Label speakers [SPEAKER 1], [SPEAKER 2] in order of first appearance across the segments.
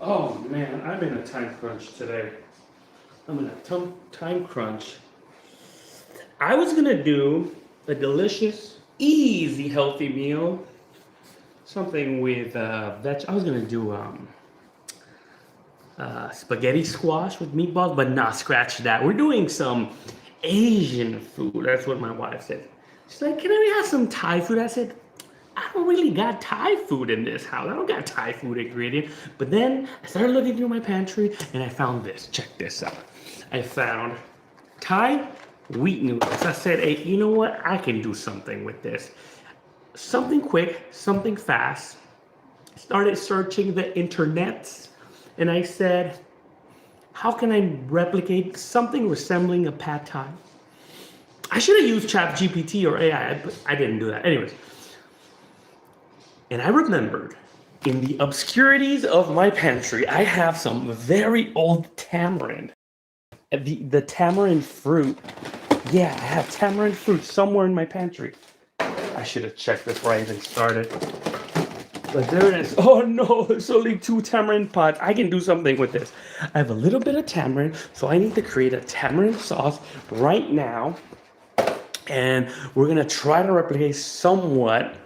[SPEAKER 1] Oh man, I'm in a time crunch today. I'm in a time crunch. I was gonna do a delicious, easy, healthy meal. Something with I was gonna do spaghetti squash with meatballs, but not scratch that. We're doing some Asian food. That's what my wife said. She's like, "Can I have some Thai food?" I said, I don't really got Thai food in this house. I don't got Thai food ingredient. But then I started looking through my pantry and I found this. Check this out. I found Thai wheat noodles. I said, hey, you know what? I can do something with this. Something quick, something fast. Started searching the internet and I said, how can I replicate something resembling a pad Thai? I should have used ChatGPT or AI, but I didn't do that. Anyways, and I remembered in the obscurities of my pantry, I have some very old tamarind. The tamarind fruit. Yeah, I have tamarind fruit somewhere in my pantry. I should have checked before I even started. But there it is. Oh no, it's only 2 tamarind pods. I can do something with this. I have a little bit of tamarind, so I need to create a tamarind sauce right now. And we're gonna try to replicate somewhat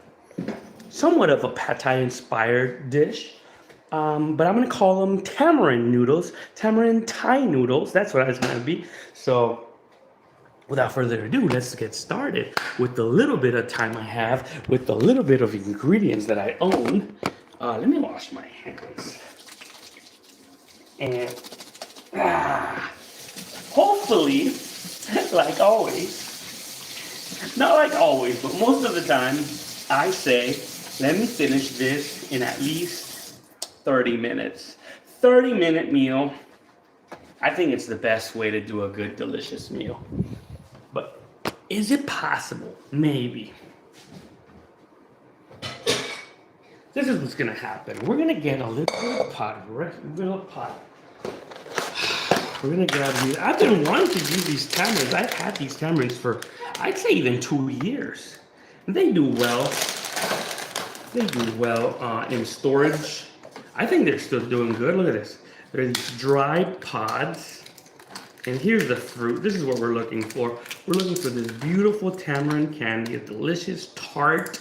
[SPEAKER 1] of a pad Thai inspired dish. But I'm gonna call them tamarind noodles, tamarind Thai noodles. That's what it's gonna be. So without further ado, let's get started with the little bit of time I have, with the little bit of ingredients that I own. Let me wash my hands. And hopefully, like always, not like always, but most of the time, I say, let me finish this in at least 30 minutes. 30-minute meal. I think it's the best way to do a good, delicious meal. But is it possible? Maybe. This is what's gonna happen. We're gonna get a little pot, little pot. We're gonna grab these. I've been wanting to use these tamarinds. I've had these tamarinds for, I'd say, even 2 years. They do well. They do well in storage. I think they're still doing good. Look at this. There are these dried pods. And here's the fruit. This is what we're looking for. We're looking for this beautiful tamarind candy, a delicious tart.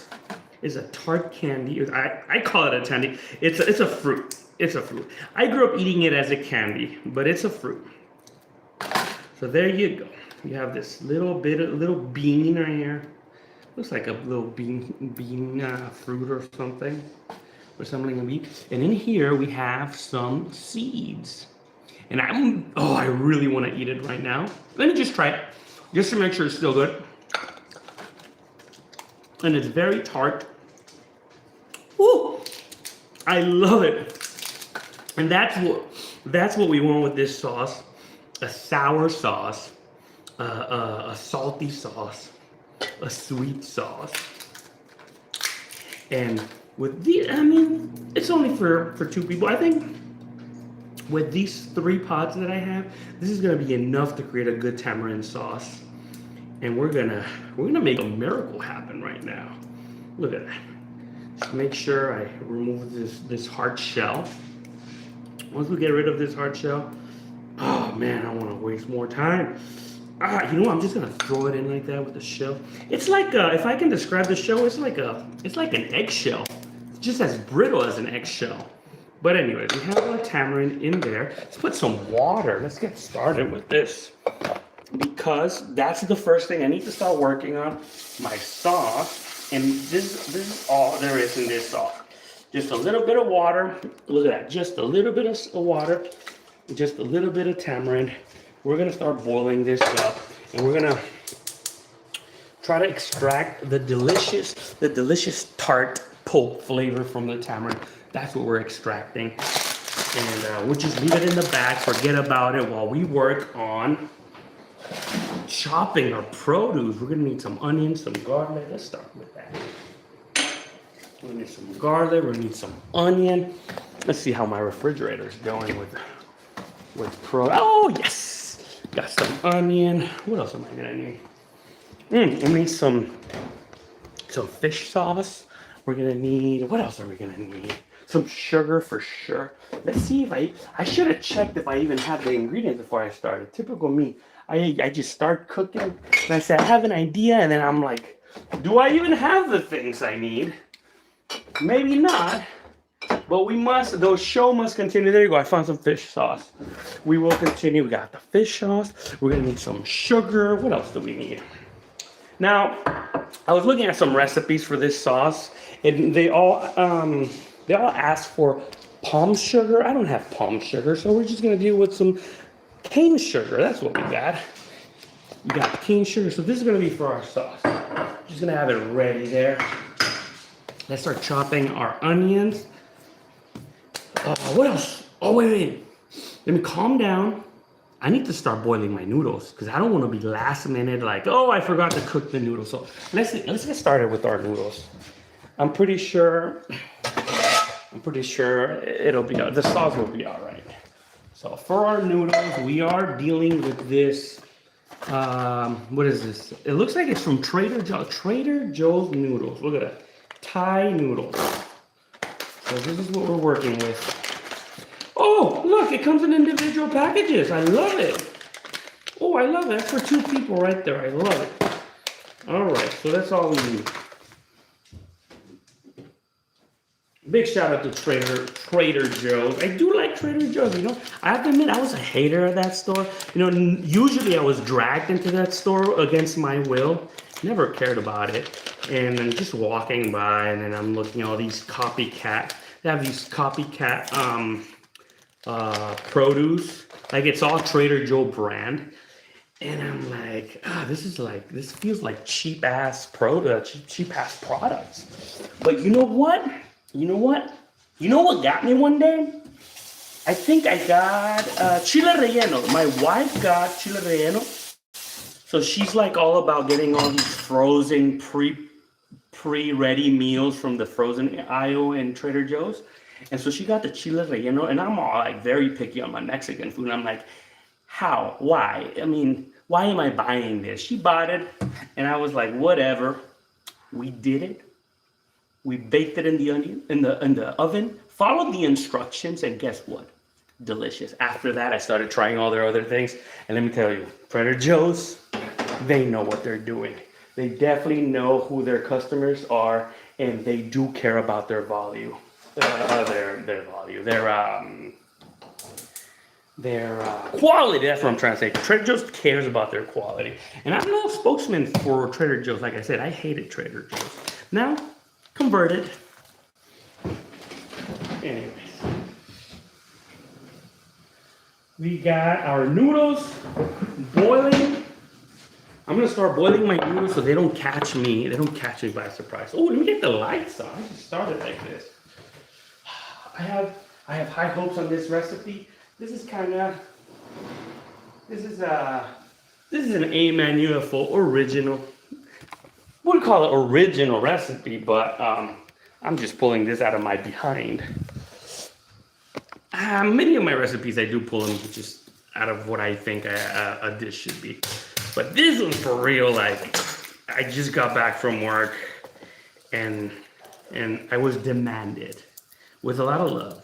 [SPEAKER 1] It's a tart candy. I call it a candy. It's a fruit. It's a fruit. I grew up eating it as a candy, but it's a fruit. So there you go. You have this little bean right here. Looks like a little bean fruit or something, resembling a bean. And in here we have some seeds. And I really want to eat it right now. Let me just try it, just to make sure it's still good. And it's very tart. Woo! I love it. And that's what we want with this sauce. A sour sauce, a salty sauce, a sweet sauce. And with these, I mean, it's only for 2 people. I think with these 3 pods that I have, this is gonna be enough to create a good tamarind sauce. And we're gonna make a miracle happen right now. Look at that. Just make sure I remove this hard shell. Once we get rid of this hard shell, oh man, I don't want to waste more time. You know what? I'm just gonna throw it in like that with the shell. It's like if I can describe the shell, it's like an eggshell. It's just as brittle as an eggshell. But anyways, we have our tamarind in there. Let's put some water. Let's get started with this, because that's the first thing I need to start working on. My sauce, and this is all there is in this sauce. Just a little bit of water. Look at that. Just a little bit of water. Just a little bit of tamarind. We're gonna start boiling this up, and we're gonna try to extract the delicious tart pulp flavor from the tamarind. That's what we're extracting, and we'll just leave it in the bag. Forget about it while we work on chopping our produce. We're gonna need some onions, some garlic. Let's start with that. We're gonna need some garlic. We're gonna need some onion. Let's see how my refrigerator is going with Oh yes, got some onion. What else am I gonna need? I need some fish sauce. We're gonna need, what else are we gonna need? some sugar for sure. Let's see if I should have checked if I even had the ingredients before I started. Typical me. I just start cooking and I say I have an idea and then I'm like, do I even have the things I need? Maybe not. But we must, the show must continue. There you go, I found some fish sauce. We will continue. We got the fish sauce. We're gonna need some sugar. What else do we need? Now, I was looking at some recipes for this sauce, and they all ask for palm sugar. I don't have palm sugar, so we're just gonna deal with some cane sugar. That's what we got. We got cane sugar, so this is gonna be for our sauce. Just gonna have it ready there. Let's start chopping our onions. What else? Oh, wait. Let me calm down. I need to start boiling my noodles because I don't want to be last minute like, oh, I forgot to cook the noodles. So let's get started with our noodles. I'm pretty sure it'll be, the sauce will be all right. So for our noodles, we are dealing with this, what is this? It looks like it's from Trader Joe's noodles. Look at that. Thai noodles. So this is what we're working with. Oh, look, it comes in individual packages. I love it. Oh, I love it. That's for 2 people right there. I love it. All right, so that's all we need. Big shout out to Trader Joe's. I do like Trader Joe's, you know. I have to admit, I was a hater of that store. You know, usually I was dragged into that store against my will. Never cared about it. And I'm just walking by, and then I'm looking at all these copycat. They have these copycat produce. Like, it's all Trader Joe brand. And I'm like, this feels like cheap ass products. But you know what? You know what got me one day? I think I got chile relleno. My wife got chile relleno. So she's like all about getting all these frozen pre-ready meals from the frozen aisle in Trader Joe's. And so she got the chile relleno, and I'm all like very picky on my Mexican food. And I'm like, how? Why? I mean, why am I buying this? She bought it, and I was like, whatever. We did it. We baked it in the oven, followed the instructions, and guess what? Delicious. After that, I started trying all their other things, and let me tell you, Trader Joe's, they know what they're doing. They definitely know who their customers are, and they do care about their value, their quality. That's what I'm trying to say. Trader Joe's cares about their quality, and I'm no spokesman for Trader Joe's. Like I said, I hated Trader Joe's. Now, converted. Anyways, we got our noodles boiling. I'm gonna start boiling my noodles so they don't catch me. They don't catch me by surprise. Oh, let me get the lights on. I just started like this. I have high hopes on this recipe. This is an A-Man UFO original. Wouldn't call it original recipe, but I'm just pulling this out of my behind. Many of my recipes I do pull them just out of what I think a dish should be. But this one's for real. Like, I just got back from work, and I was demanded with a lot of love.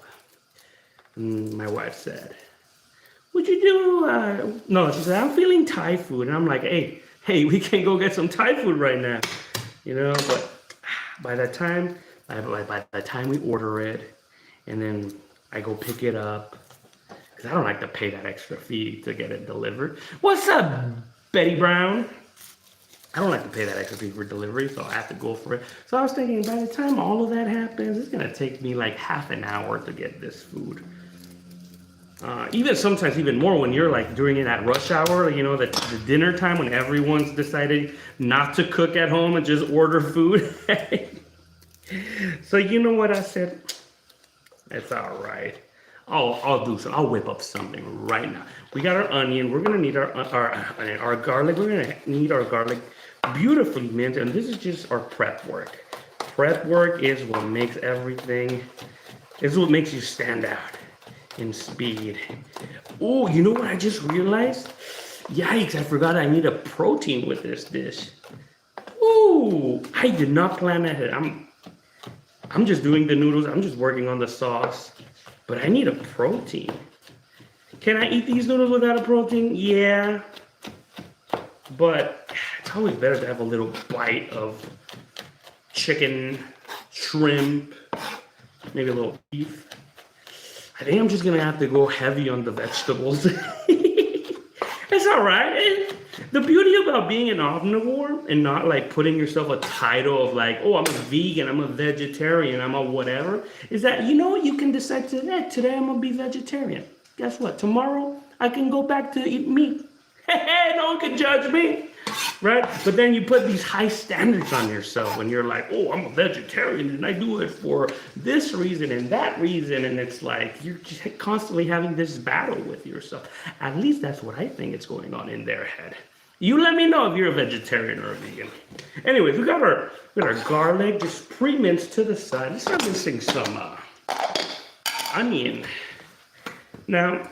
[SPEAKER 1] And my wife said, "Would you do?" No, she said, "I'm feeling Thai food," and I'm like, "Hey, we can go get some Thai food right now," you know. But by the time we order it, and then I go pick it up, because I don't like to pay that extra fee to get it delivered. What's up, Betty Brown? I don't like to pay that extra fee for delivery, so I have to go for it. So I was thinking, by the time all of that happens, it's gonna take me like half an hour to get this food. Sometimes even more when you're like doing it at rush hour, you know, the dinner time when everyone's decided not to cook at home and just order food. So you know what I said? It's all right. I'll do some. I'll whip up something right now. We got our onion. We're gonna need our garlic. We're gonna need our garlic beautifully minced, and this is just our prep work. Prep work is what makes everything. Is what makes you stand out in speed. Oh, you know what I just realized? Yikes! I forgot I need a protein with this dish. Ooh, I did not plan ahead. I'm just doing the noodles. I'm just working on the sauce. But I need a protein. Can I eat these noodles without a protein? Yeah. But it's always better to have a little bite of chicken, shrimp, maybe a little beef. I think I'm just gonna have to go heavy on the vegetables. It's all right. The beauty about being an omnivore and not like putting yourself a title of like, oh, I'm a vegan, I'm a vegetarian, I'm a whatever, is that you can decide today I'm gonna be vegetarian. Guess what? Tomorrow I can go back to eat meat. Hey, no one can judge me. Right? But then you put these high standards on yourself when you're like, oh, I'm a vegetarian and I do it for this reason and that reason. And it's like you're just constantly having this battle with yourself. At least that's what I think is going on in their head. You let me know if you're a vegetarian or a vegan. Anyways, we got our garlic just pre-minced to the side. Let's start mincing some onion. Now,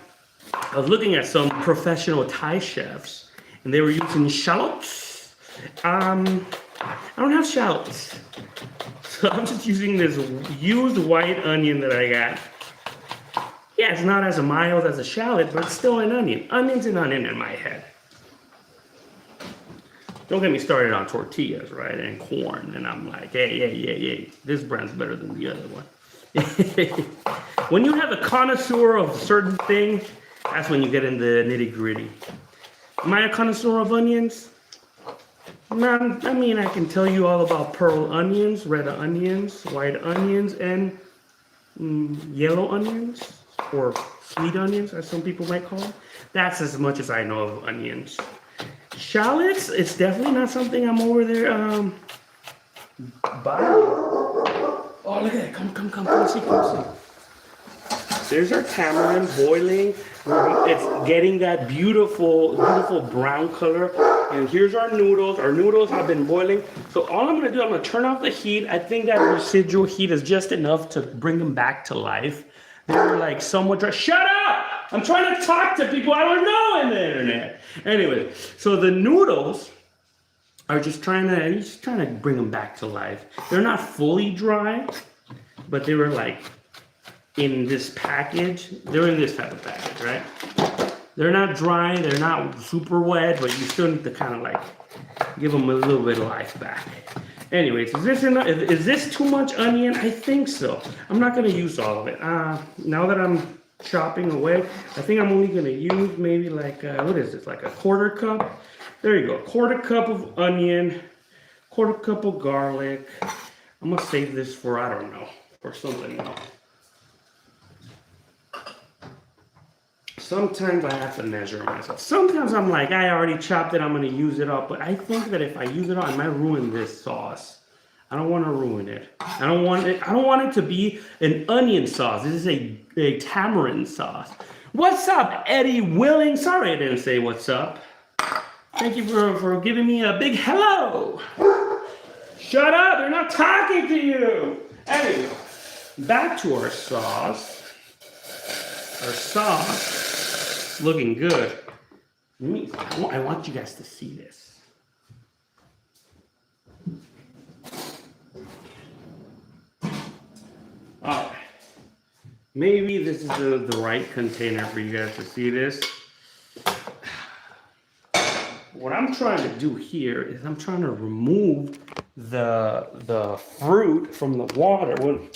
[SPEAKER 1] I was looking at some professional Thai chefs, and they were using shallots. I don't have shallots, so I'm just using this used white onion that I got. Yeah, it's not as mild as a shallot, but it's still an onion. Onion's an onion in my head. Don't get me started on tortillas, right, and corn, and I'm like, hey, this brand's better than the other one. When you have a connoisseur of certain things, that's when you get in the nitty gritty. Am I a connoisseur of onions? Man, I mean, I can tell you all about pearl onions, red onions, white onions, and yellow onions, or sweet onions, as some people might call them. That's as much as I know of onions. Shallots, it's definitely not something I'm over there buying. Oh, look at it. Come see. There's our tamarind boiling. It's getting that beautiful brown color. And here's our noodles. Our noodles have been boiling. So all I'm gonna do, I'm gonna turn off the heat. I think that residual heat is just enough to bring them back to life. They're like somewhat dry. Shut up! I'm trying to talk to people I don't know on the internet. Anyway, so the noodles are just trying to bring them back to life. They're not fully dry, but they were like in this package. They're in this type of package, right? They're not dry, they're not super wet, but you still need to kind of like give them a little bit of life back. Anyways, is this enough? Is this too much onion? I think so. I'm not gonna use all of it. Now that I'm chopping away, I think I'm only gonna use maybe like, what is this, like a quarter cup? There you go, quarter cup of onion, quarter cup of garlic. I'm gonna save this for, I don't know, for something else. Sometimes I have to measure myself. Sometimes I'm like, I already chopped it, I'm gonna use it up. But I think that if I use it all, I might ruin this sauce. I don't want to ruin it. I don't want it to be an onion sauce. This is a tamarind sauce. What's up, Eddie Willing? Sorry I didn't say what's up. Thank you for giving me a big hello. Shut up, they're not talking to you. Anyway, back to our sauce. Our sauce, looking good. I want you guys to see this. All right. Maybe this is the right container for you guys to see this. What I'm trying to do here is I'm trying to remove the fruit from the water. Well, I'm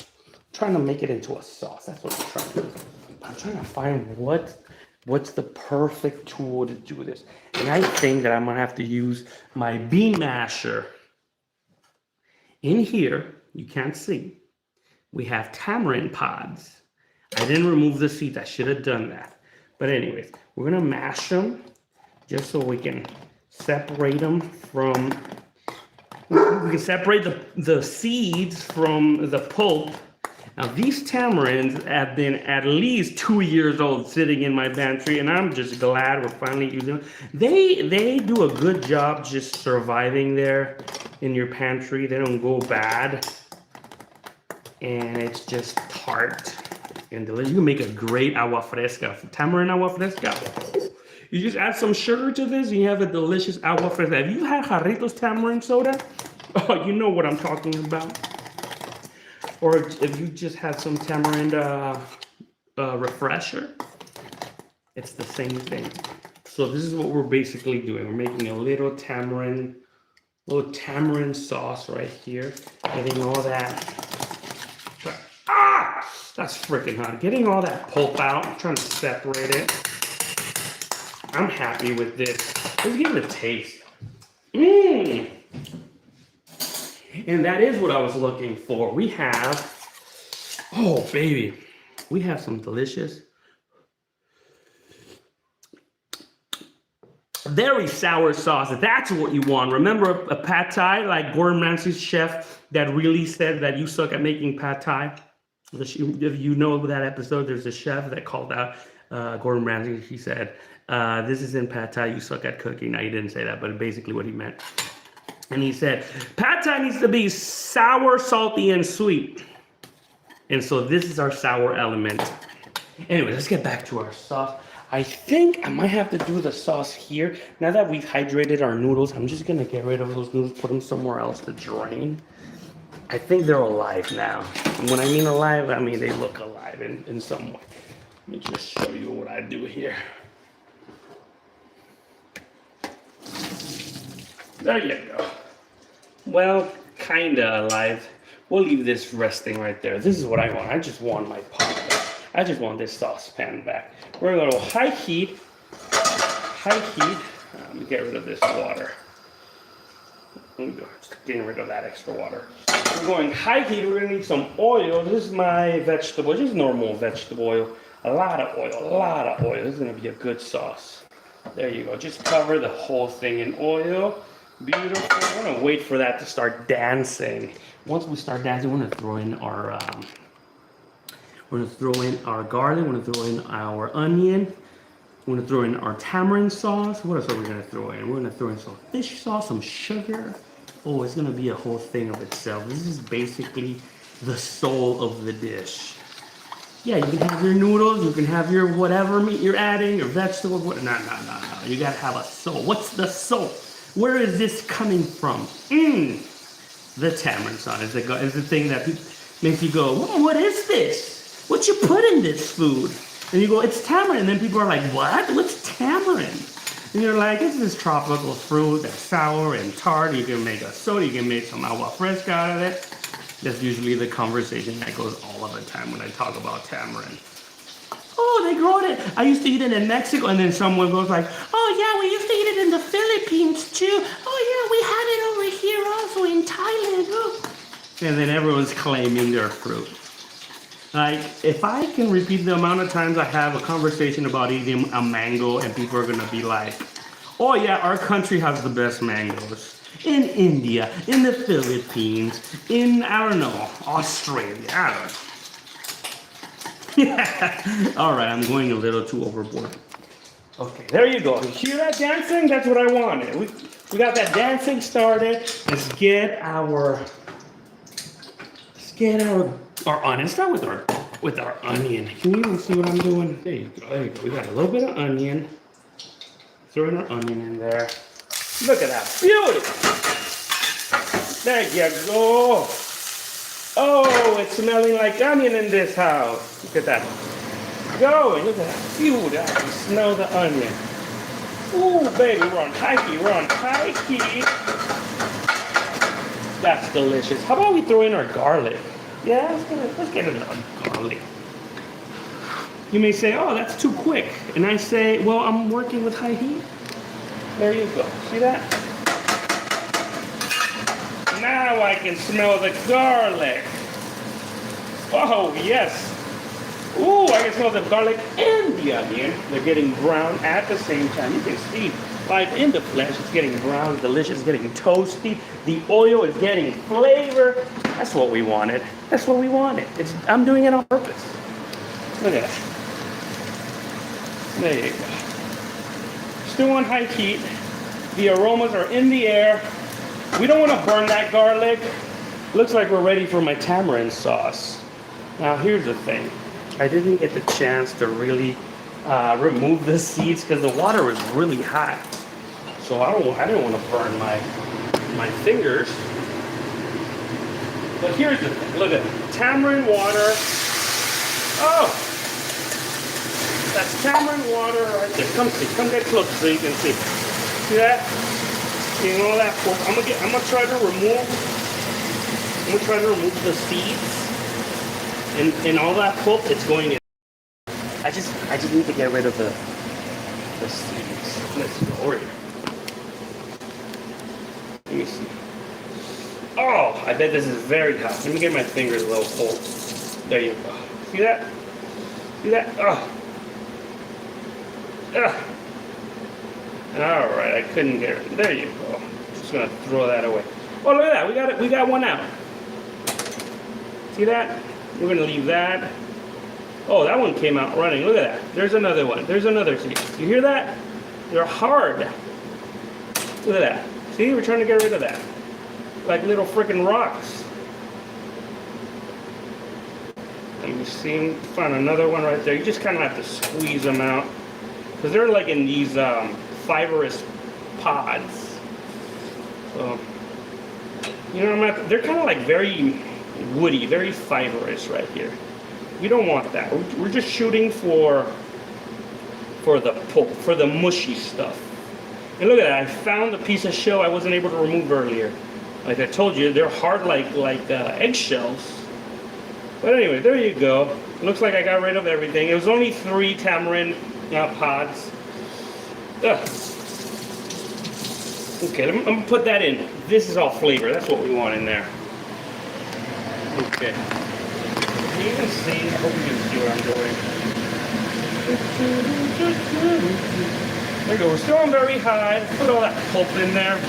[SPEAKER 1] trying to make it into a sauce. That's what I'm trying to do. I'm trying to find what's the perfect tool to do this. And I think that I'm gonna have to use my bean masher. In here, you can't see, we have tamarind pods. I didn't remove the seeds, I should have done that. But anyways, we're gonna mash them just so we can separate them from, we can separate the seeds from the pulp. Now these tamarinds have been at least 2 years old sitting in my pantry, and I'm just glad we're finally using them. They do a good job just surviving there in your pantry. They don't go bad, and it's just tart and delicious. You can make a great agua fresca, tamarind agua fresca. You just add some sugar to this, and you have a delicious agua fresca. Have you had Jarritos tamarind soda? Oh, you know what I'm talking about. or if you just have some tamarind refresher, it's the same thing. So this is what we're basically doing. We're making a little tamarind sauce right here. Getting all that. That's freaking hot. Getting all that pulp out. I'm trying to separate it. I'm happy with this. Let's give it a taste. Mmm. And that is what I was looking for. We have, oh baby, we have some delicious, very sour sauce. That's what you want. Remember a pad thai, like Gordon Ramsay's chef that really said that you suck at making pad thai? If you know that episode, there's a chef that called out Gordon Ramsay. He said, this isn't pad thai, you suck at cooking. Now, he didn't say that, but basically what he meant. And he said, pad thai needs to be sour, salty, and sweet. And so this is our sour element. Anyway, let's get back to our sauce. I think I might have to do the sauce here. Now that we've hydrated our noodles, I'm just gonna get rid of those noodles, put them somewhere else to drain. I think they're alive now. And when I mean alive, I mean they look alive in some way. Let me just show you what I do here. There you go. Well, kinda alive. We'll leave this resting right there. This is what I want. I just want my pot back. I just want this saucepan back. We're gonna go high heat. Let me get rid of this water. Just getting rid of that extra water. We're going high heat. We're gonna need some oil. This is my vegetable, just normal vegetable oil. A lot of oil. This is gonna be a good sauce. There you go. Just cover the whole thing in oil. Beautiful. We're gonna wait for that to start dancing. Once we start dancing, we're gonna throw in our garlic. We're gonna throw in our onion. We're gonna throw in our tamarind sauce. What else are we gonna throw in? We're gonna throw in some fish sauce, some sugar. Oh, it's gonna be a whole thing of itself. This is basically the soul of the dish. Yeah, you can have your noodles, you can have your whatever meat you're adding, your vegetables. No. You gotta have a soul. What's the soul? Where is this coming from? The tamarind sauce is the thing that makes you go, what is this? What you put in this food? And you go, it's tamarind. And then people are like, what? What's tamarind? And you're like, it's this tropical fruit that's sour and tart. You can make a soda, you can make some agua fresca out of it. That's usually the conversation that goes all of the time when I talk about tamarind. Oh, they grow it. I used to eat it in Mexico, and then someone goes like, oh yeah, we used to eat it in the Philippines too. Oh yeah, we had it over here also in Thailand. Oh. And then everyone's claiming their fruit. Like, if I can repeat the amount of times I have a conversation about eating a mango, and people are gonna be like, oh yeah, our country has the best mangoes. In India, in the Philippines, in, I don't know, Australia, I don't know. Yeah. All right, I'm going a little too overboard. Okay, there you go. You hear that dancing? That's what I wanted. We got that dancing started. Let's get our onion. Start with our onion. Can you even see what I'm doing? There you go. We got a little bit of onion. Throwing our onion in there. Look at that beauty. There you go. Oh, it's smelling like onion in this house. Look at that. Going. Look at that beauty. I can smell the onion. Ooh, baby, we're on high heat. That's delicious. How about we throw in our garlic? Yeah, let's get enough garlic. You may say, oh, that's too quick. And I say, well, I'm working with high heat. There you go. See that? Now I can smell the garlic. Oh, yes. Ooh, I can smell the garlic and the onion. They're getting brown at the same time. You can see, like in the flesh, it's getting brown, delicious, it's getting toasty. The oil is getting flavor. That's what we wanted. I'm doing it on purpose. Look at that. There you go. Still on high heat. The aromas are in the air. We don't want to burn that garlic. Looks like we're ready for my tamarind sauce. Now here's the thing. I didn't get the chance to really remove the seeds because the water was really hot. So I didn't want to burn my fingers. But here's the thing. Look at it. tamarind water. Oh, that's tamarind water right there. Come get close so you can see. See that? See all that pulp. I'm gonna try to remove the seeds and all that pulp. It's going in. I just need to get rid of the seeds. Let's go over here. Let me see. Oh, I bet this is very hot. Let me get my fingers a little cold. There you go. See that? See that? Oh. Ugh. All right, I couldn't get it. There you go. Just gonna throw that away. Oh, look at that. We got one out. See that? We're gonna leave that. Oh, that one came out running. Look at that. There's another one. There's another seed. You hear that? They're hard. Look at that. See, we're trying to get rid of that. Like little freaking rocks. Let me see. Find another one right there. You just kind of have to squeeze them out because they're like in these fibrous pods. So, you know, they're kind of like very woody, very fibrous right here. We don't want that. We're just shooting for the pulp, for the mushy stuff. And look at that. I found a piece of shell I wasn't able to remove earlier. Like I told you, they're hard like eggshells. But anyway, there you go. Looks like I got rid of everything. It was only 3 tamarind pods. Ugh. Okay, I'm gonna put that in. This is all flavor. That's what we want in there. Okay. You can see. I hope you can see what I'm doing. There you go. We're still on very high. Put all that pulp in there.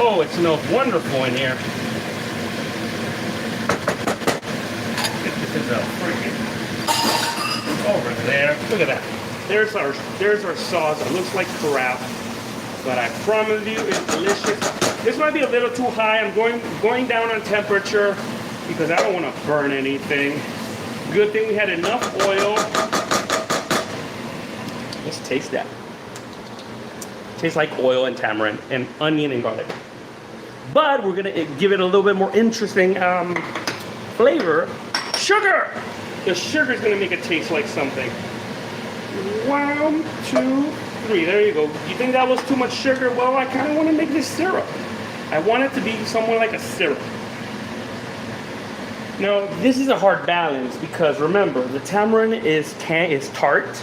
[SPEAKER 1] Oh, it smells wonderful in here. This is a freaking over there. Look at that. There's our sauce. It looks like crap, but I promise you, it's delicious. This might be a little too high. I'm going down on temperature because I don't want to burn anything. Good thing we had enough oil. Let's taste that. Tastes like oil and tamarind and onion and garlic. But we're gonna give it a little bit more interesting flavor. Sugar! The sugar is gonna make it taste like something. 1, 2, 3, there you go. You think that was too much sugar? Well, I kind of want to make this syrup. I want it to be somewhat like a syrup. Now, this is a hard balance because remember, the tamarind is tart,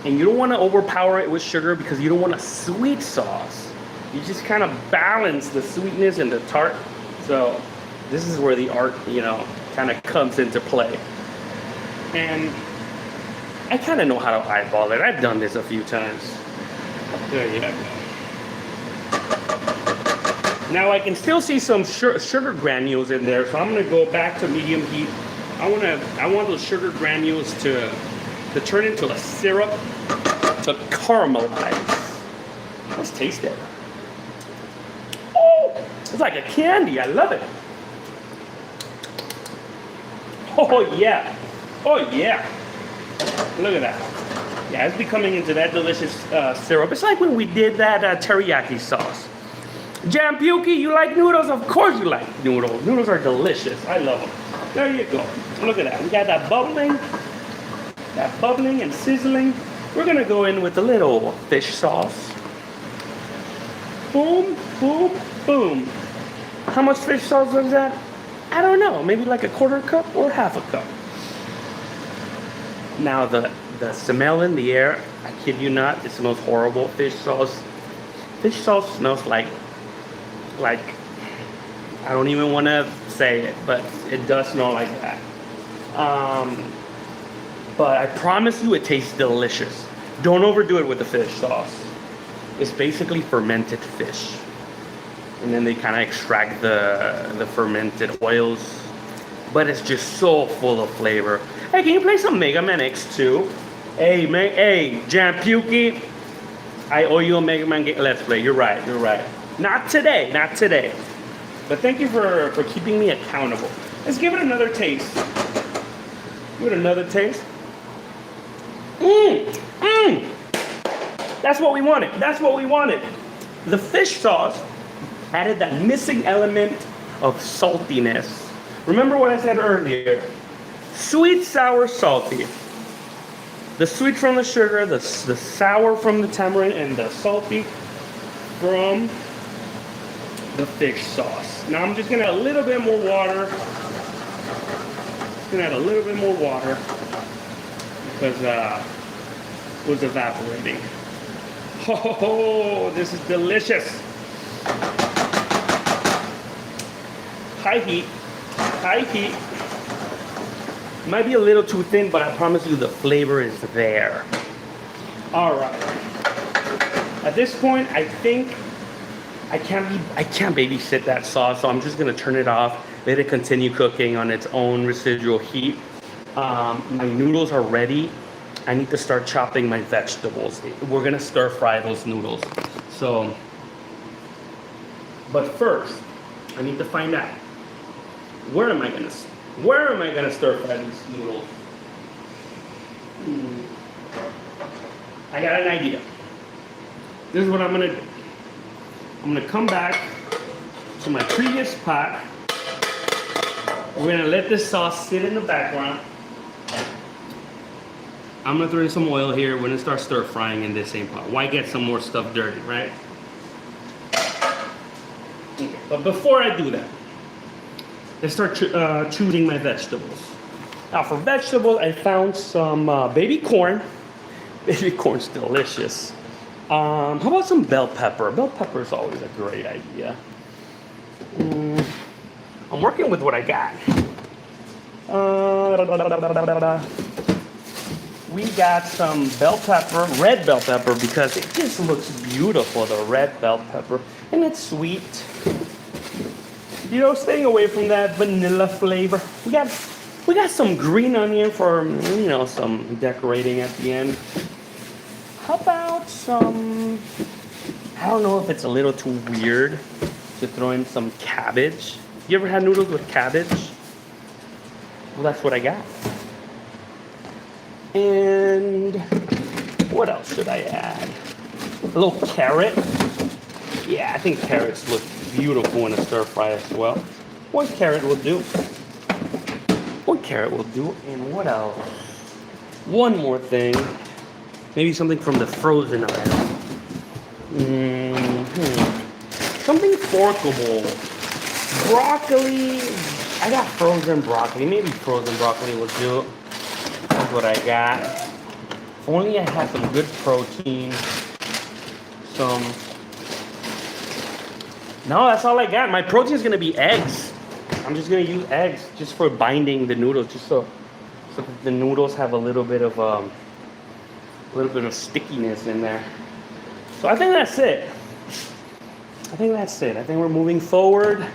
[SPEAKER 1] and you don't want to overpower it with sugar because you don't want a sweet sauce. You just kind of balance the sweetness and the tart. So this is where the art, kind of comes into play. And I kind of know how to eyeball it. I've done this a few times. There you go. Now I can still see some sugar granules in there, so I'm going to go back to medium heat. I want those sugar granules to turn into a syrup, to caramelize. Let's taste it. Oh, it's like a candy. I love it. Oh yeah. Oh yeah. Look at that. Yeah, it's becoming into that delicious syrup. It's like when we did that teriyaki sauce. Jampuki, you like noodles? Of course you like noodles. Noodles are delicious. I love them. There you go. Look at that. We got that bubbling and sizzling. We're gonna go in with a little fish sauce. Boom, boom, boom. How much fish sauce was that? I don't know. Maybe like a 1/4 cup or 1/2 cup. Now the smell in the air, I kid you not, it smells horrible. Fish sauce smells like I don't even want to say it, but it does smell like that. But I promise you it tastes delicious. Don't overdo it with the fish sauce. It's basically fermented fish. And then they kind of extract the fermented oils. But it's just so full of flavor. Hey, can you play some Mega Man X2? Hey, Jampuki. I owe you a Mega Man Let's Play. You're right. Not today. But thank you for keeping me accountable. Let's give it another taste. Give it another taste. That's what we wanted. The fish sauce added that missing element of saltiness Remember what I said earlier. Sweet, sour, salty. The sweet from the sugar, the sour from the tamarind, and the salty from the fish sauce. Now I'm just gonna add a little bit more water. Just gonna add a little bit more water because it was evaporating. Oh, this is delicious. High heat, high heat. Might be a little too thin, but I promise you the flavor is there. All right. At this point, I think I can't babysit that sauce, so I'm just gonna turn it off, let it continue cooking on its own residual heat. My noodles are ready. I need to start chopping my vegetables. We're gonna stir fry those noodles. So, but first, I need to find out where am I gonna stir fry these noodles? I got an idea. This is what I'm gonna do. I'm gonna come back to my previous pot. We're gonna let this sauce sit in the background. I'm gonna throw in some oil here. We're gonna start stir frying in this same pot. Why get some more stuff dirty, right? Okay. But before I do that, let's start choosing my vegetables. Now for vegetables, I found some baby corn. Baby corn's delicious. How about some bell pepper? Bell pepper is always a great idea. I'm working with what I got. We got some bell pepper, red bell pepper, because it just looks beautiful, the red bell pepper. And it's sweet. You know, staying away from that vanilla flavor. We got some green onion for, you know, some decorating at the end. How about some, I don't know if it's a little too weird to throw in some cabbage. You ever had noodles with cabbage? Well, that's what I got. And what else should I add? A little carrot. Yeah, I think carrots look beautiful in a stir fry as well. One carrot will do. One carrot will do. And what else? One more thing. Maybe something from the frozen aisle. Something forkable. Broccoli. I got frozen broccoli. Maybe frozen broccoli will do. That's what I got. If only I had some good protein. No, that's all I got. My protein is gonna be eggs. I'm just gonna use eggs just for binding the noodles, just so that the noodles have a little bit of stickiness in there. So I think that's it. I think we're moving forward.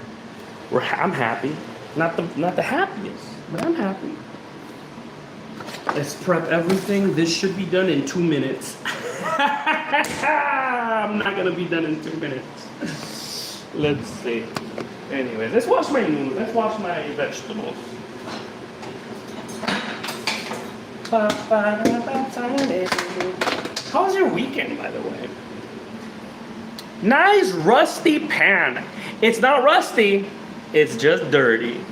[SPEAKER 1] I'm happy. Not the happiest, but I'm happy. Let's prep everything. This should be done in 2 minutes. I'm not gonna be done in 2 minutes. Let's see. Anyway, let's wash my noodles. Let's wash my vegetables. How was your weekend, by the way? Nice rusty pan. It's not rusty. It's just dirty.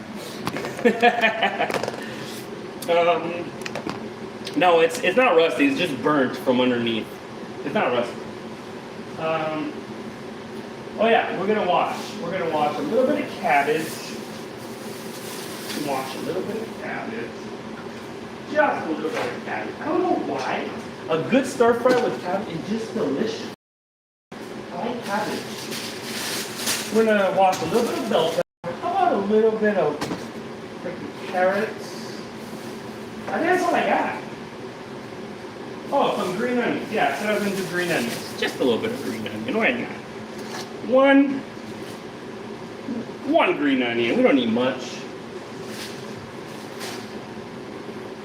[SPEAKER 1] No, it's not rusty. It's just burnt from underneath. It's not rusty. Oh yeah, we're gonna wash. We're gonna wash a little bit of cabbage. Wash a little bit of cabbage. Just a little bit of cabbage. I don't know why. A good stir fry with cabbage is just delicious. I like cabbage. We're gonna wash a little bit of bell pepper. How about a little bit of freaking carrots? I think that's all I got. Oh, some green onions. Yeah, I said I was gonna do green onions. Just a little bit of green onion. Why not? One green onion. We don't need much.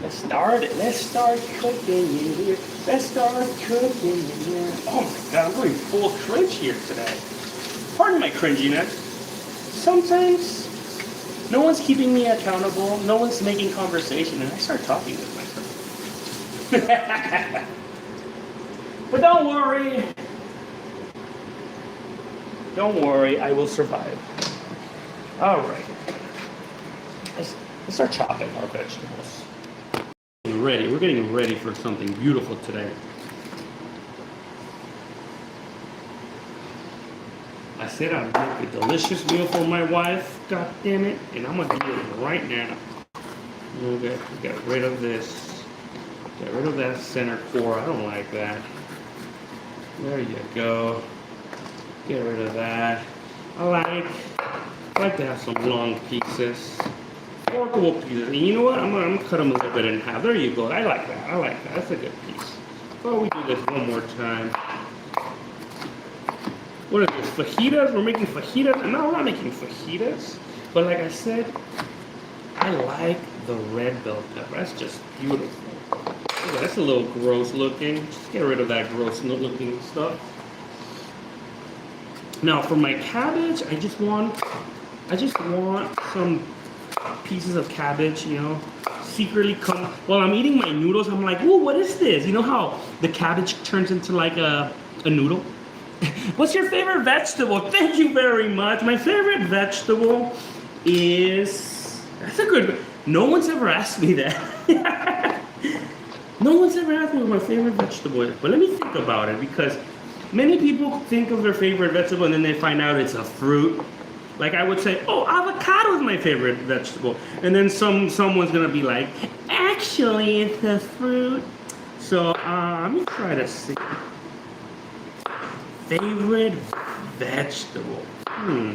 [SPEAKER 1] Let's start cooking in here. Let's start cooking in here. Oh my God, I'm going full cringe here today. Pardon my cringiness. Sometimes no one's keeping me accountable. No one's making conversation, and I start talking with myself. But don't worry. Don't worry, I will survive. All right. let's start chopping our vegetables. We're getting ready for something beautiful today. I said I'd make a delicious meal for my wife, god damn it, and I'm gonna do it right now. Okay, get rid of this. Get rid of that center core. I don't like that. There you go. Get rid of that. I like to have some long pieces. Forkable pieces. And you know what? I'm gonna cut them a little bit in half. There you go. I like that. I like that. That's a good piece. So we do this one more time. What is this? Fajitas? We're making fajitas? No, we're not making fajitas. But like I said, I like the red bell pepper. That's just beautiful. Okay, that's a little gross looking. Just get rid of that gross looking stuff. Now for my cabbage, I just want some pieces of cabbage, you know, secretly come while I'm eating my noodles. I'm like, ooh, what is this? You know how the cabbage turns into like a noodle? What's your favorite vegetable? Thank you very much. My favorite vegetable is, that's a good, no one's ever asked me that. No one's ever asked me what my favorite vegetable is, but let me think about it, because many people think of their favorite vegetable and then they find out it's a fruit. Like I would say, oh, avocado is my favorite vegetable. And then someone's gonna be like, actually it's a fruit. So let me try to see. Favorite vegetable. I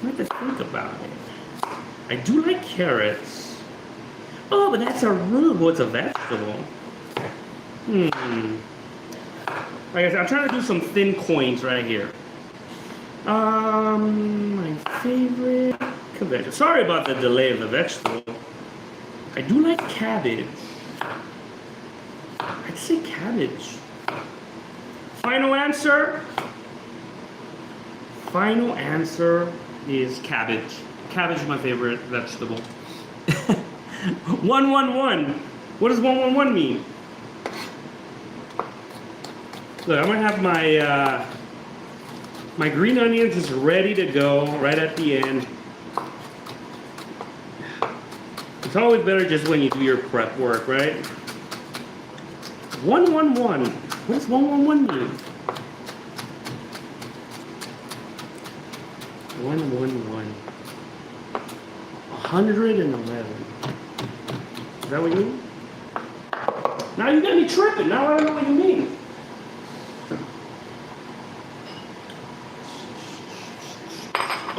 [SPEAKER 1] have to think about it. I do like carrots. Oh, but that's a root. Well, it's a vegetable. Like I said, I'm trying to do some thin coins right here. My favorite vegetable. Sorry about the delay of the vegetable. I do like cabbage. I'd say cabbage. Final answer? Final answer is cabbage. Cabbage is my favorite vegetable. 111. What does 111 mean? Look, I'm gonna have my my green onions is ready to go right at the end. It's always better just when you do your prep work, right? 111. What does 111 mean? 111. 111. Is that what you mean? Now you got me tripping. Now I don't know what you mean.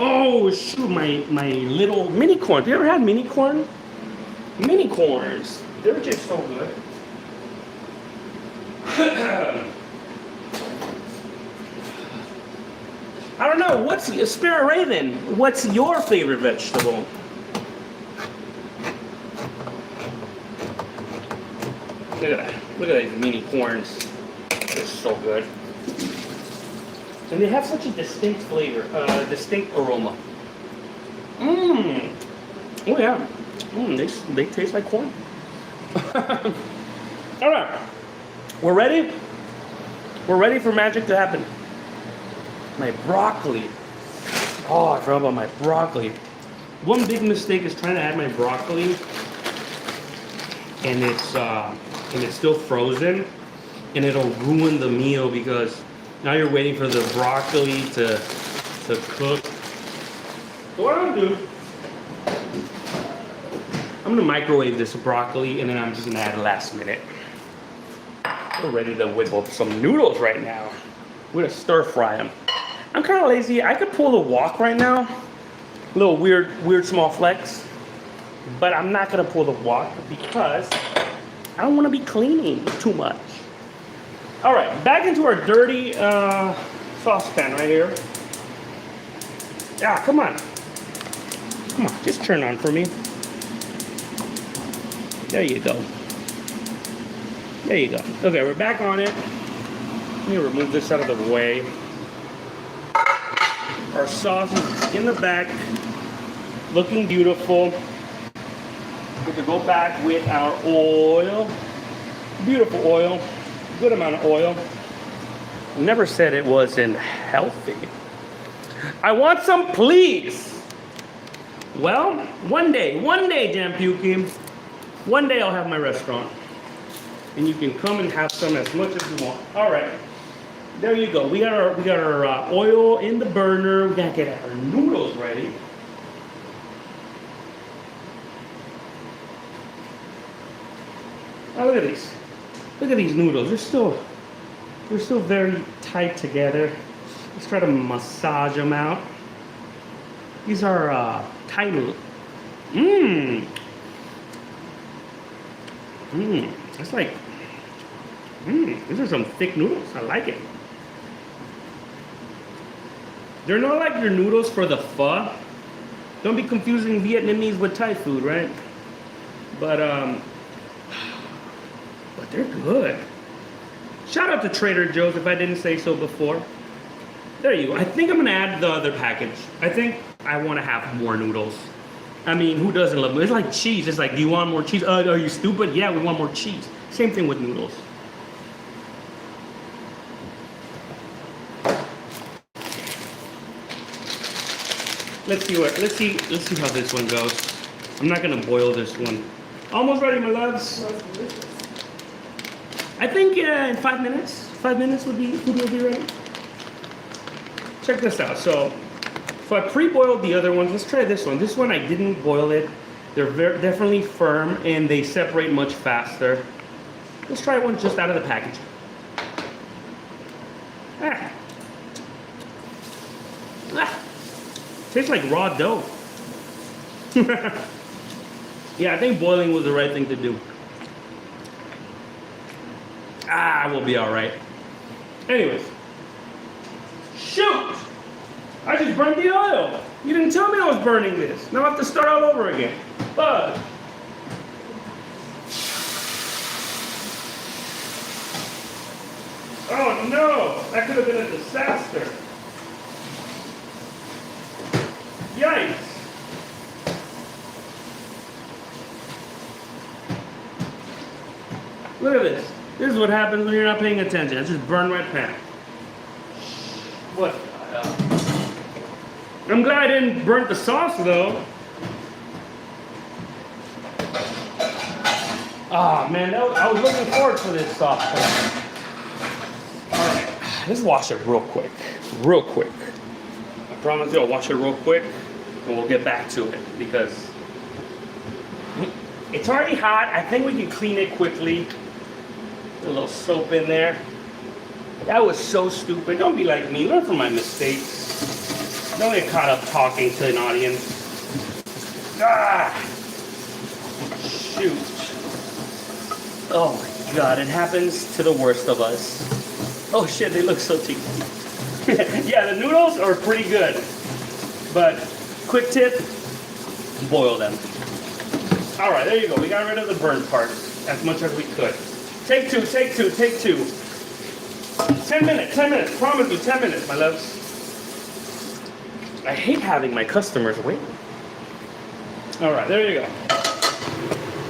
[SPEAKER 1] Oh shoot, my little mini corn. Have you ever had mini corn? Mini corns. They're just so good. I don't know. What's Spirit Raven? What's your favorite vegetable? Look at that. Look at these mini corns. They're so good. And they have such a distinct flavor, distinct aroma. Oh yeah. They taste like corn. All right. We're ready? We're ready for magic to happen. My broccoli. Oh, I forgot about my broccoli. One big mistake is trying to add my broccoli and it's still frozen, and it'll ruin the meal because now you're waiting for the broccoli to cook. So what I'm gonna do, I'm gonna microwave this broccoli and then I'm just gonna add last minute. We're ready to whip up some noodles right now. We're gonna stir fry them. I'm kind of lazy. I could pull the wok right now. A little weird small flex. But I'm not gonna pull the wok because I don't wanna be cleaning too much. All right, back into our dirty saucepan right here. Yeah, come on. Come on, just turn on for me. There you go. There you go. Okay, we're back on it. Let me remove this out of the way. Our sauce is in the back, looking beautiful. We're gonna go back with our oil. Beautiful oil, good amount of oil. Never said it wasn't healthy. I want some, please. Well, one day, Jampuki, one day I'll have my restaurant. And you can come and have some as much as you want. All right, there you go. We got our oil in the burner. We gotta get our noodles ready. Oh, look at these. Look at these noodles. They're still very tight together. Let's try to massage them out. These are Thai noodles. It's like, these are some thick noodles. I like it. They're not like your noodles for the pho. Don't be confusing Vietnamese with Thai food, right? But they're good. Shout out to Trader Joe's if I didn't say so before. There you go. I think I'm gonna add the other package. I think I want to have more noodles. I mean, who doesn't love noodles? It's like cheese. It's like, do you want more cheese? Are you stupid? Yeah, we want more cheese. Same thing with noodles. Let's see how this one goes. I'm not gonna boil this one. Almost ready, my loves. I think in 5 minutes. 5 minutes would be ready. Check this out. So I pre-boiled the other ones. Let's try this one. This one I didn't boil it. They're definitely firm and they separate much faster. Let's try one just out of the package. Tastes like raw dough. Yeah, I think boiling was the right thing to do. We'll be all right. Anyways. Shoot! I just burned the oil. You didn't tell me I was burning this. Now I have to start all over again. But oh no! That could have been a disaster. Yikes! Look at this. This is what happens when you're not paying attention. I just burned my pan. What? I'm glad I didn't burn the sauce though. Ah, man, I was looking forward to this sauce. Alright, let's wash it real quick. Real quick. I promise you I'll wash it real quick and we'll get back to it because it's already hot. I think we can clean it quickly. A little soap in there. That was so stupid. Don't be like me. Learn from my mistakes. Don't get caught up talking to an audience. Shoot. Oh my God, it happens to the worst of us. Oh shit, they look so tasty. Yeah, the noodles are pretty good. But quick tip, boil them. All right, there you go. We got rid of the burnt parts as much as we could. Take two. 10 minutes, promise you 10 minutes, my loves. I hate having my customers wait. All right, there you go.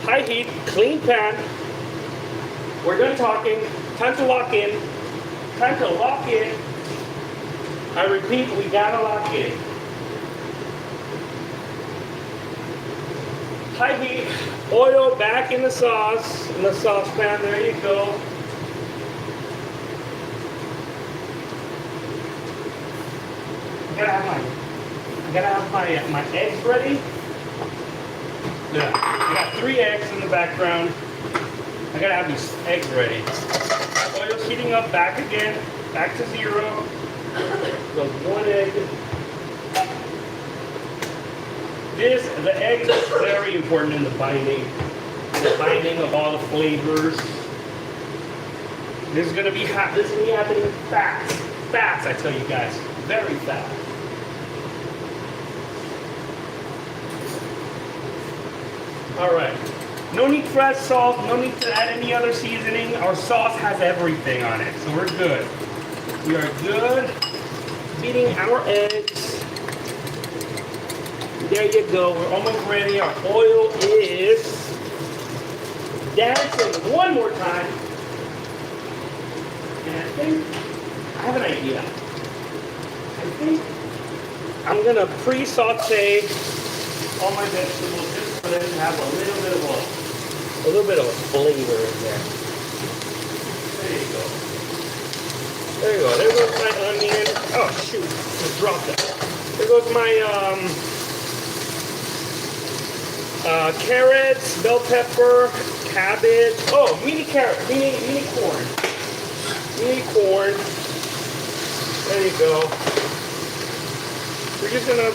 [SPEAKER 1] High heat, clean pan. We're done talking. Time to lock in. I repeat, we gotta lock in. High heat, oil back in the saucepan, there you go. I gotta have my eggs ready. Yeah, I got 3 eggs in the background. I gotta have these eggs ready. Oil's heating up back again, back to 0. So 1 egg. The egg is very important in the binding of all the flavors. This is gonna be happening fast, I tell you guys, very fast. All right, no need for that salt, no need to add any other seasoning. Our sauce has everything on it, so we're good. We are good. Beating our eggs. There you go, we're almost ready. Our oil is dancing one more time. And I think, I have an idea. I think I'm gonna pre-saute all my vegetables just for them to have a little bit of a flavor in there. There you go. There you go. There goes my onion. Oh shoot! Just dropped that. There goes my carrots, bell pepper, cabbage. Oh, mini carrot, mini corn. Mini corn. There you go. We're just gonna,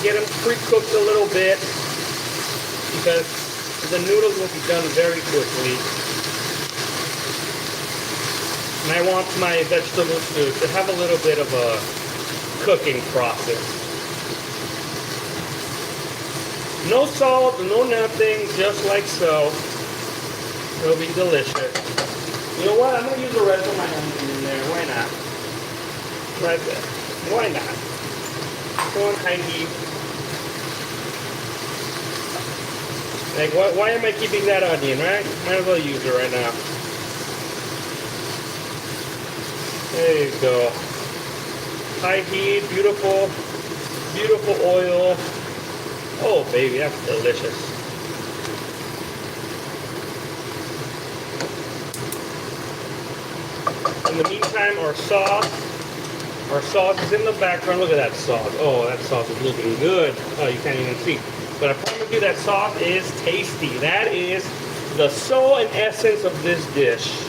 [SPEAKER 1] get them pre-cooked a little bit because the noodles will be done very quickly. And I want my vegetables to have a little bit of a cooking process. No salt, no nothing, just like so. It'll be delicious. You know what? I'm going to use the rest of my onion in there. Why not? Right there. Why not? Go on high heat. Like, why am I keeping that onion, right? Might as well use it right now. There you go. High heat, beautiful, beautiful oil. Oh, baby, that's delicious. In the meantime, our sauce is in the background. Look at that sauce. Oh, that sauce is looking good. Oh, you can't even see. But I promise you that sauce is tasty. That is the soul and essence of this dish.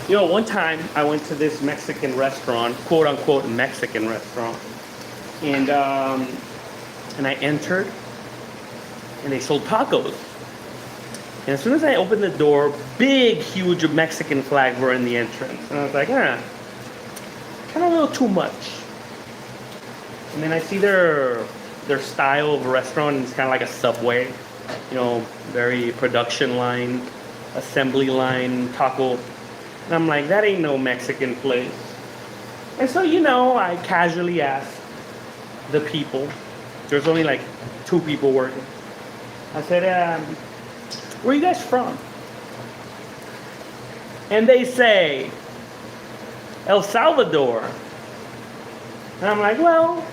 [SPEAKER 1] You know, one time I went to this Mexican restaurant, quote unquote Mexican restaurant, and I entered, and they sold tacos. And as soon as I opened the door, big, huge Mexican flags were in the entrance, and I was like, kind of a little too much. And then I see their style of restaurant, and it's kind of like a Subway, very production line, assembly line, taco. And I'm like, that ain't no Mexican place. And so, I casually asked the people. There's only like 2 people working. I said, where are you guys from? And they say, El Salvador. And I'm like, well,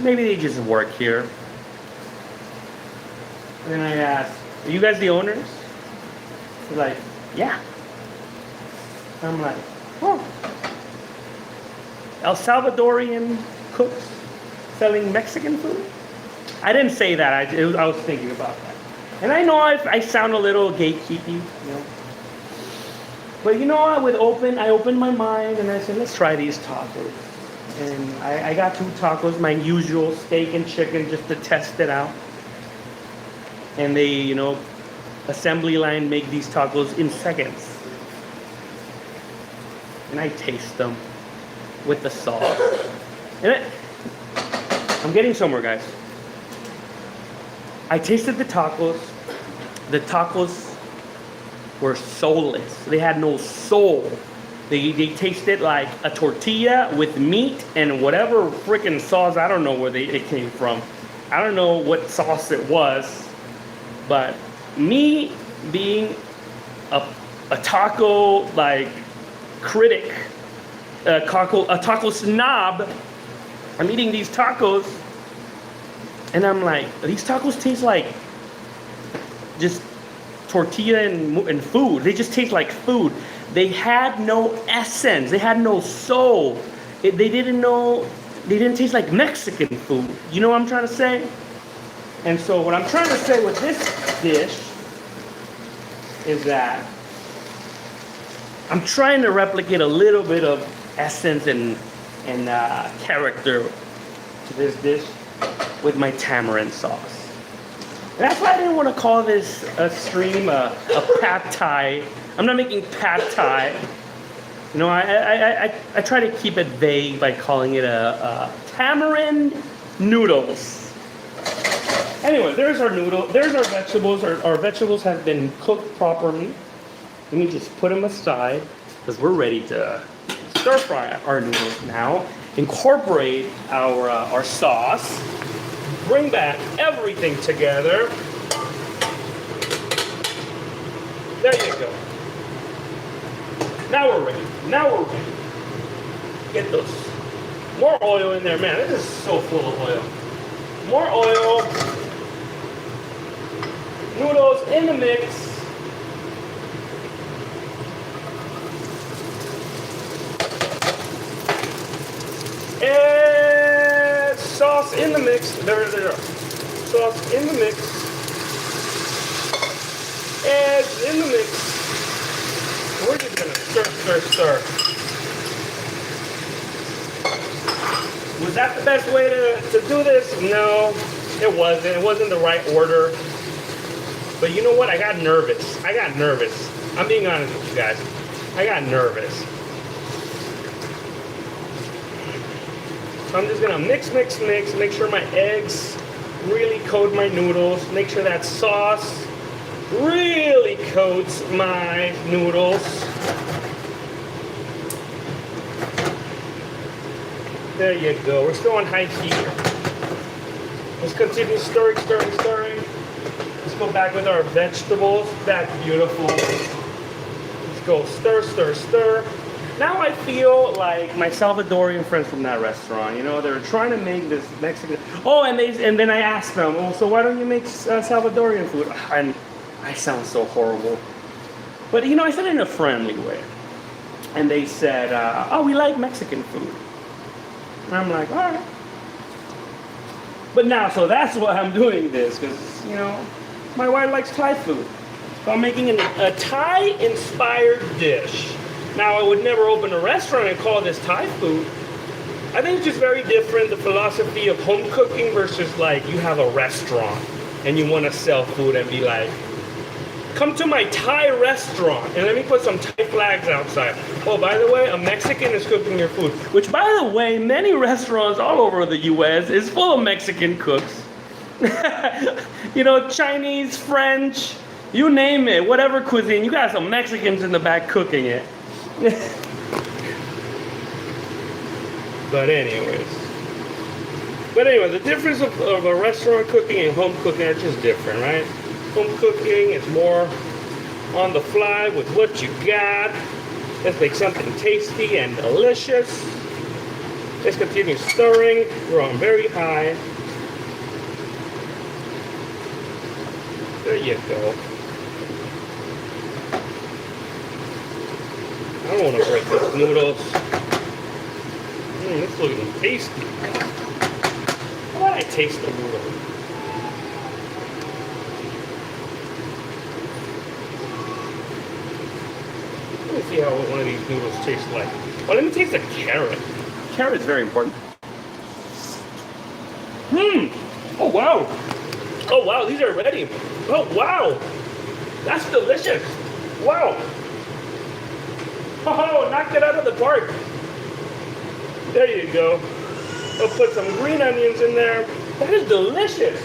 [SPEAKER 1] maybe they just work here. And then I asked, are you guys the owners? He's like, yeah. I'm like, oh. El Salvadorian cooks selling Mexican food? I didn't say that. I was thinking about that. And I know I sound a little gatekeepy, But I opened my mind and I said, let's try these tacos. And I got 2 tacos, my usual steak and chicken, just to test it out. And they, assembly line make these tacos in seconds. And I taste them with the sauce. And I'm getting somewhere, guys. I tasted the tacos. The tacos were soulless. They had no soul. They tasted like a tortilla with meat and whatever freaking sauce. I don't know where it came from. I don't know what sauce it was. But me being a taco critic, a taco snob, I'm eating these tacos and I'm like, these tacos taste like just tortilla and food. They just taste like food. They had no essence. They had no soul. They didn't taste like Mexican food. You know what I'm trying to say? And so what I'm trying to say with this dish is that I'm trying to replicate a little bit of essence and character to this dish with my tamarind sauce. And that's why I didn't want to call this a stream a pad thai. I'm not making pad thai. I try to keep it vague by calling it a tamarind noodles. Anyway, there's our noodle. There's our vegetables. Our vegetables have been cooked properly. Let me just put them aside because we're ready to stir fry our noodles now. Incorporate our sauce. Bring back everything together. There you go. Now we're ready. Get those. More oil in there, man. This is so full of oil. More oil. Noodles in the mix. And sauce in the mix. There. Sauce in the mix. Eggs in the mix. We're just gonna stir. Was that the best way to do this? No, it wasn't. It wasn't the right order. But you know what? I got nervous. I'm being honest with you guys. I got nervous. So I'm just gonna mix. Make sure my eggs really coat my noodles. Make sure that sauce really coats my noodles. There you go. We're still on high heat. Let's continue stirring. Let's go back with our vegetables. That's beautiful. Let's go stir. Now I feel like my Salvadorian friends from that restaurant. You know, they're trying to make this Mexican. Oh, and then I asked them, oh, so why don't you make Salvadorian food? And I sound so horrible. But you know, I said it in a friendly way. And they said, oh, we like Mexican food. And I'm like, all right. But now, so that's why I'm doing this, because, you know, my wife likes Thai food. So I'm making a Thai-inspired dish. Now, I would never open a restaurant and call this Thai food. I think it's just very different, the philosophy of home cooking versus, like, you have a restaurant and you want to sell food and be like, come to my Thai restaurant and let me put some Thai flags outside. Oh, by the way, a Mexican is cooking your food. Which, by the way, many restaurants all over the U.S. is full of Mexican cooks. You know, Chinese, French, you name it, whatever cuisine. You got some Mexicans in the back cooking it. But anyway, the difference of a restaurant cooking and home cooking are just different, right? Home cooking is more on the fly with what you got. Let's make something tasty and delicious. Let's continue stirring. We're on very high. There you go. I don't want to break these noodles. It's looking tasty. How about I taste the noodle? Let me see how one of these noodles tastes like. Oh, let me taste the carrot. Carrot's very important. Oh, wow. Oh, wow, these are ready. Oh, wow. That's delicious. Wow. Oh, knocked it out of the park. There you go. I'll put some green onions in there. That is delicious.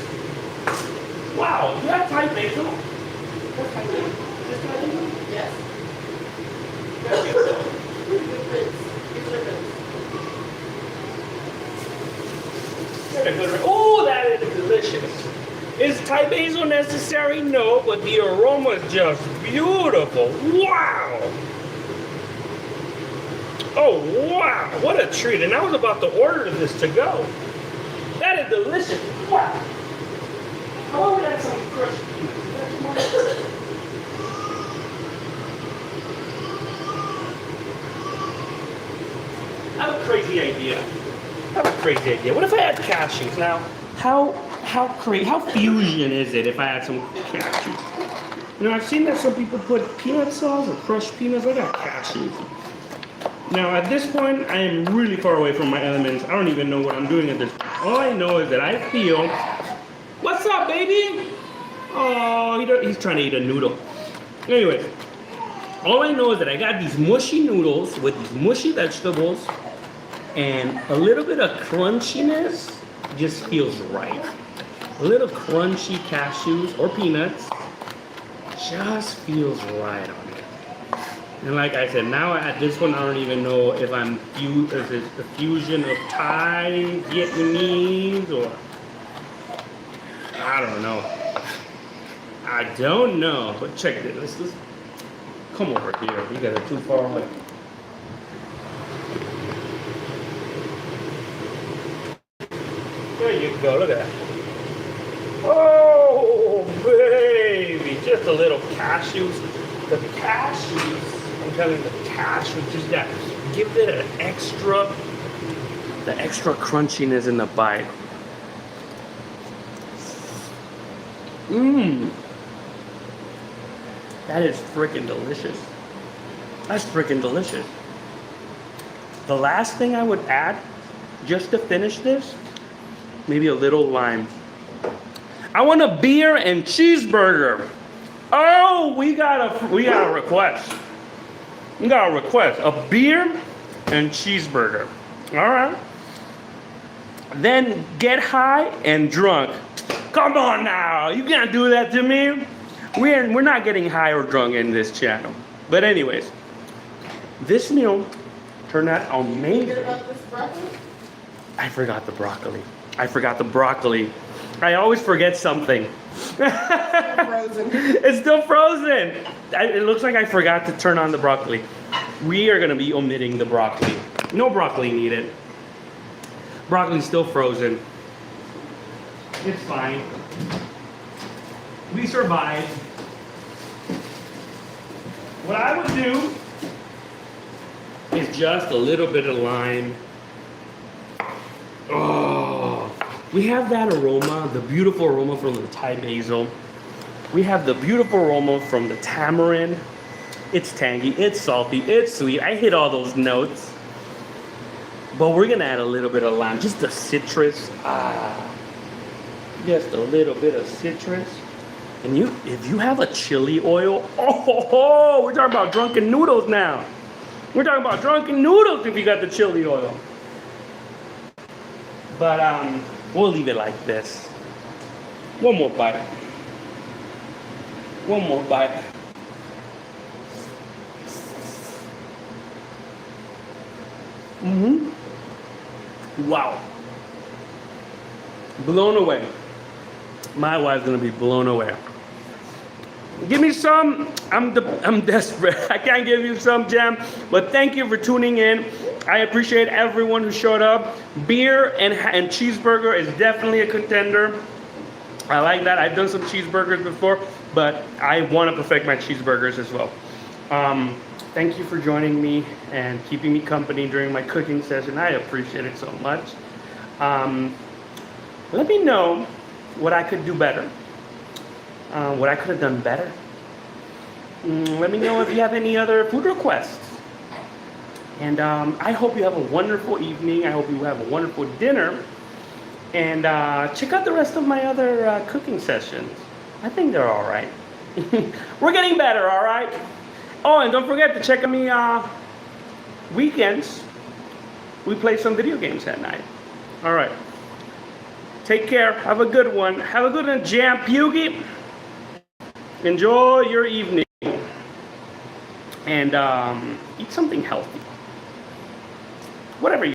[SPEAKER 1] Wow, you have Thai basil? That's Thai basil. Is this Thai basil?
[SPEAKER 2] Yes. Very good. Really good rinse.
[SPEAKER 1] Oh, that is delicious. Is Thai basil necessary? No, but the aroma is just beautiful. Wow. Oh, wow. What a treat. And I was about to order this to go. That is delicious. Wow. How about we add some crushed peanuts? I have a crazy idea. What if I add cashews? Now, how fusion is it if I add some cashews? You know, I've seen that some people put peanut sauce or crushed peanuts. I got cashews. Now, at this point, I am really far away from my elements. I don't even know what I'm doing at this point. All I know is that I feel... What's up, baby? Oh, he's trying to eat a noodle. Anyway, all I know is that I got these mushy noodles with these mushy vegetables, and a little bit of crunchiness just feels right. A little crunchy cashews or peanuts just feels right on it. And like I said, now at this one, I don't even know if if it's a fusion of Thai, Vietnamese, or I don't know. But check this. Let's come over here. You guys are too far away. go. Look at that. Oh, baby. Just a little cashews. The cashews, I'm telling you, the cashews just that. Give it an extra, the extra crunchiness in the bite. Mmm. That is freaking delicious. That's freaking delicious. The last thing I would add, just to finish this, maybe a little lime. I want a beer and cheeseburger. Oh, we got a request. We got a request. A beer and cheeseburger. All right. Then get high and drunk. Come on now. You can't do that to me. We're not getting high or drunk in this channel. But anyways, this meal turned out amazing. I forgot the broccoli. I always forget something.
[SPEAKER 3] Frozen.
[SPEAKER 1] It's still frozen. It looks like I forgot to turn on the broccoli. We are gonna be omitting the broccoli. No broccoli needed. Broccoli's still frozen. It's fine. We survived. What I would do is just a little bit of lime. Oh, we have that aroma, the beautiful aroma from the Thai basil. We have the beautiful aroma from the tamarind. It's tangy, it's salty, it's sweet. I hit all those notes. But we're gonna add a little bit of lime, just the citrus. Just a little bit of citrus. And if you have a chili oil, we're talking about drunken noodles now. We're talking about drunken noodles if you got the chili oil. But we'll leave it like this. One more bite. One more bite. Wow. Blown away. My wife's gonna be blown away. Give me some. I'm desperate. I can't give you some, Jam. But thank you for tuning in. I appreciate everyone who showed up. Beer and cheeseburger is definitely a contender. I like that. I've done some cheeseburgers before, but I want to perfect my cheeseburgers as well. Thank you for joining me and keeping me company during my cooking session. I appreciate it so much. Let me know what I could do better. What I could have done better. Let me know if you have any other food requests. And I hope you have a wonderful evening. I hope you have a wonderful dinner. And check out the rest of my other cooking sessions. I think they're all right. We're getting better, all right? Oh, and don't forget to check out me weekends. We play some video games at night. All right. Take care. Have a good one. Have a good one, Jam Pugie. Enjoy your evening. And eat something healthy. Whatever you